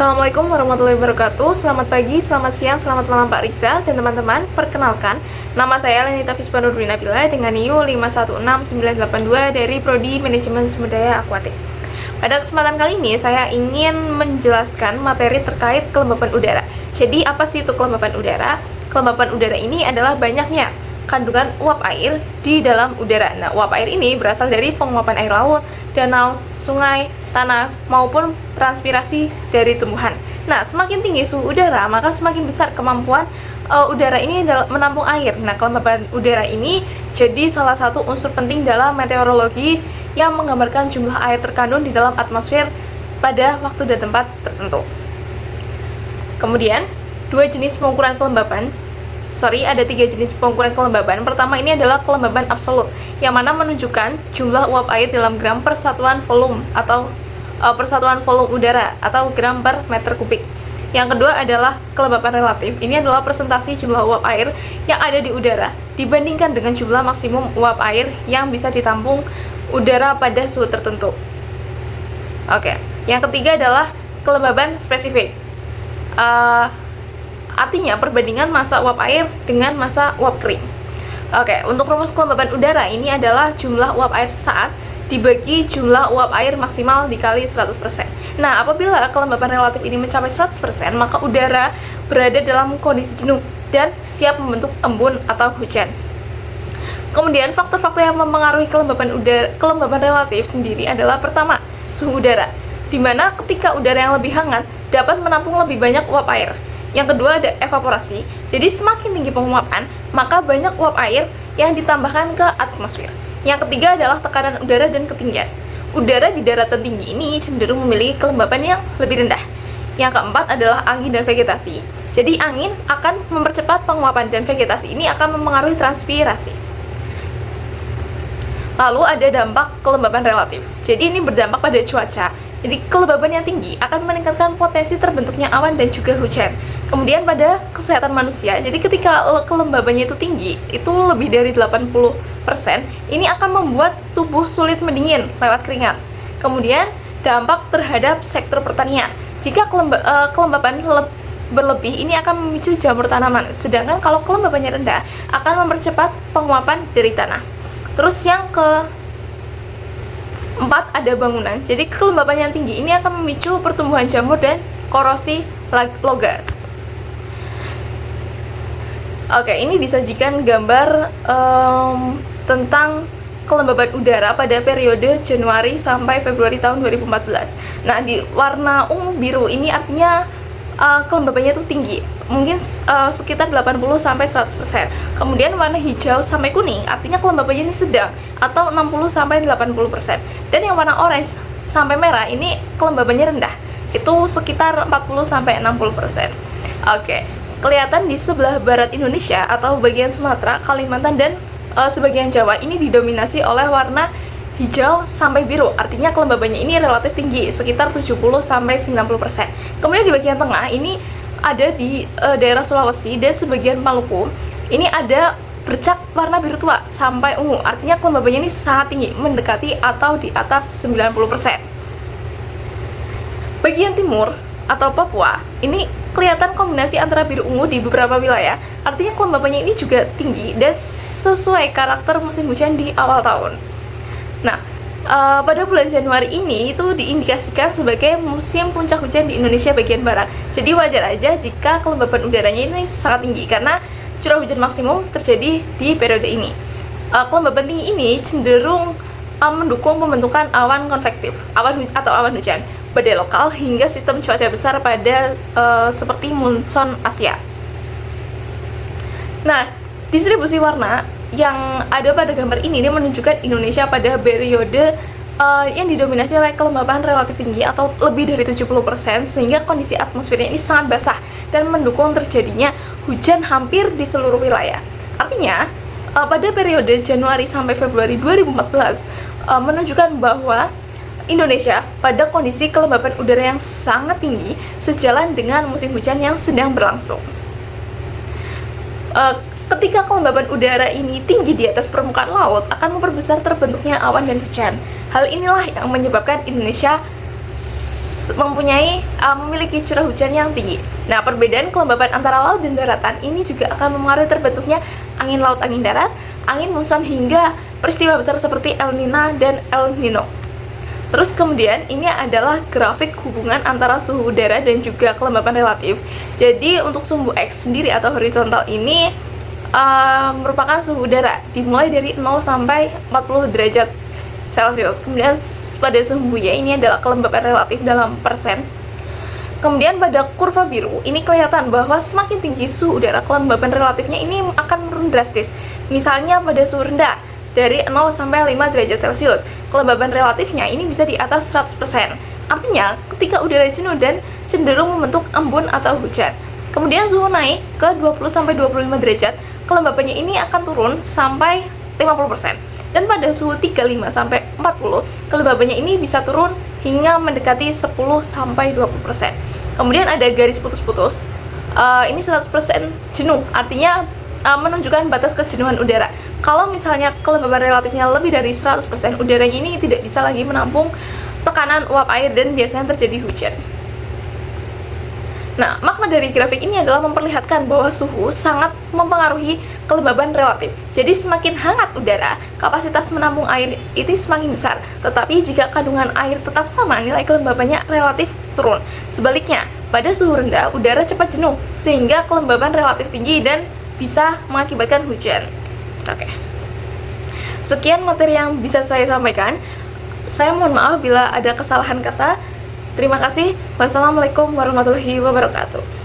Assalamualaikum warahmatullahi wabarakatuh. Selamat pagi, selamat siang, selamat malam Pak Riza dan teman-teman. Perkenalkan, nama saya Lenita Fispa Nurdin Nabila dengan NIU 516982 dari Prodi Manajemen Sumber Daya Akuatik. Pada kesempatan kali ini saya ingin menjelaskan materi terkait kelembapan udara. Jadi apa sih itu kelembapan udara? Kelembapan udara ini adalah banyaknya kandungan uap air di dalam udara. Nah, uap air ini berasal dari penguapan air laut, danau, sungai, tanah, maupun transpirasi dari tumbuhan. Nah, semakin tinggi suhu udara, maka semakin besar kemampuan udara ini menampung air. Nah, kelembapan udara ini jadi salah satu unsur penting dalam meteorologi yang menggambarkan jumlah air terkandung di dalam atmosfer pada waktu dan tempat tertentu. Kemudian, ada tiga jenis pengukuran kelembaban. Pertama ini adalah kelembaban absolut, yang mana menunjukkan jumlah uap air dalam gram per satuan volume atau persatuan volume udara atau gram per meter kubik. Yang kedua adalah kelembaban relatif. Ini adalah presentasi jumlah uap air yang ada di udara dibandingkan dengan jumlah maksimum uap air yang bisa ditampung udara pada suhu tertentu. Oke. Yang ketiga adalah kelembaban spesifik. Artinya perbandingan massa uap air dengan massa uap kering. Oke, untuk rumus kelembaban udara ini adalah jumlah uap air sesaat dibagi jumlah uap air maksimal dikali 100%. Nah, apabila kelembaban relatif ini mencapai 100%, maka udara berada dalam kondisi jenuh dan siap membentuk embun atau hujan. Kemudian faktor-faktor yang mempengaruhi kelembaban relatif sendiri adalah pertama, suhu udara, di mana ketika udara yang lebih hangat dapat menampung lebih banyak uap air. Yang kedua ada evaporasi, jadi semakin tinggi penguapan, maka banyak uap air yang ditambahkan ke atmosfer. Yang ketiga adalah tekanan udara dan ketinggian. Udara di daratan tinggi ini cenderung memiliki kelembaban yang lebih rendah. Yang keempat adalah angin dan vegetasi. Jadi angin akan mempercepat penguapan dan vegetasi ini akan mempengaruhi transpirasi. Lalu ada dampak kelembaban relatif. Jadi ini berdampak pada cuaca. Jadi kelembaban yang tinggi akan meningkatkan potensi terbentuknya awan dan juga hujan. Kemudian pada kesehatan manusia, jadi ketika kelembabannya itu tinggi, itu lebih dari 80%, ini akan membuat tubuh sulit mendingin lewat keringat. Kemudian dampak terhadap sektor pertanian. Jika kelembaban berlebih, ini akan memicu jamur tanaman. Sedangkan kalau kelembabannya rendah, akan mempercepat penguapan dari tanah. Terus yang keempat ada bangunan. Jadi kelembaban yang tinggi ini akan memicu pertumbuhan jamur dan korosi logam. Oke, ini disajikan gambar tentang kelembaban udara pada periode Januari sampai Februari tahun 2014. Nah, di warna ungu biru ini artinya kelembabannya itu tinggi, mungkin sekitar 80-100%. Kemudian warna hijau sampai kuning artinya kelembabannya ini sedang atau 60-80%. Dan yang warna orange sampai merah ini kelembabannya rendah, itu sekitar 40-60%. Oke, kelihatan di sebelah barat Indonesia atau bagian Sumatera, Kalimantan dan sebagian Jawa ini didominasi oleh warna hijau sampai biru, artinya kelembabannya ini relatif tinggi, sekitar 70-90%. Kemudian di bagian tengah ini ada di daerah Sulawesi dan sebagian Maluku, ini ada bercak warna biru tua sampai ungu, artinya kelembabannya ini sangat tinggi, mendekati atau di atas 90%. Bagian timur atau Papua, ini kelihatan kombinasi antara biru ungu di beberapa wilayah, artinya kelembabannya ini juga tinggi dan sesuai karakter musim hujan di awal tahun. Nah, pada bulan Januari ini itu diindikasikan sebagai musim puncak hujan di Indonesia bagian barat. Jadi wajar aja jika kelembaban udaranya ini sangat tinggi karena curah hujan maksimum terjadi di periode ini. Kelembaban tinggi ini cenderung mendukung pembentukan awan konvektif, awan hujan, badai lokal hingga sistem cuaca besar pada seperti monsun Asia. Nah, distribusi warna yang ada pada gambar ini menunjukkan Indonesia pada periode yang didominasi oleh kelembaban relatif tinggi atau lebih dari 70%, sehingga kondisi atmosfernya ini sangat basah dan mendukung terjadinya hujan hampir di seluruh wilayah. Artinya, pada periode Januari sampai Februari 2014 menunjukkan bahwa Indonesia pada kondisi kelembaban udara yang sangat tinggi sejalan dengan musim hujan yang sedang berlangsung. Ketika kelembaban udara ini tinggi di atas permukaan laut, akan memperbesar terbentuknya awan dan hujan. Hal inilah yang menyebabkan Indonesia memiliki curah hujan yang tinggi. Nah, perbedaan kelembaban antara laut dan daratan ini juga akan mempengaruhi terbentuknya angin laut, angin darat, angin monsun hingga peristiwa besar seperti El Nino dan El Nino. Terus kemudian ini adalah grafik hubungan antara suhu udara dan juga kelembaban relatif. Jadi untuk sumbu X sendiri atau horizontal ini merupakan suhu udara dimulai dari 0 sampai 40 derajat Celcius. Kemudian pada sumbu Y ini adalah kelembaban relatif dalam persen. Kemudian pada kurva biru ini kelihatan bahwa semakin tinggi suhu udara, kelembaban relatifnya ini akan menurun drastis. Misalnya pada suhu rendah dari 0 sampai 5 derajat Celcius, kelembaban relatifnya ini bisa di atas 100%. Artinya ketika udara jenuh dan cenderung membentuk embun atau hujan. Kemudian suhu naik ke 20 sampai 25 derajat, kelembabannya ini akan turun sampai 50%. Dan pada suhu 35 sampai 40, kelembabannya ini bisa turun hingga mendekati 10 sampai 20%. Kemudian ada garis putus-putus. Ini 100% jenuh, artinya menunjukkan batas kejenuhan udara. Kalau misalnya kelembaban relatifnya lebih dari 100%, udaranya ini tidak bisa lagi menampung tekanan uap air dan biasanya terjadi hujan. Nah, makna dari grafik ini adalah memperlihatkan bahwa suhu sangat mempengaruhi kelembaban relatif. Jadi semakin hangat udara, kapasitas menampung air itu semakin besar. Tetapi jika kandungan air tetap sama, nilai kelembabannya relatif turun. Sebaliknya, pada suhu rendah, udara cepat jenuh sehingga kelembaban relatif tinggi dan bisa mengakibatkan hujan. Oke. Sekian materi yang bisa saya sampaikan. Saya mohon maaf bila ada kesalahan kata. Terima kasih. Wassalamualaikum warahmatullahi wabarakatuh.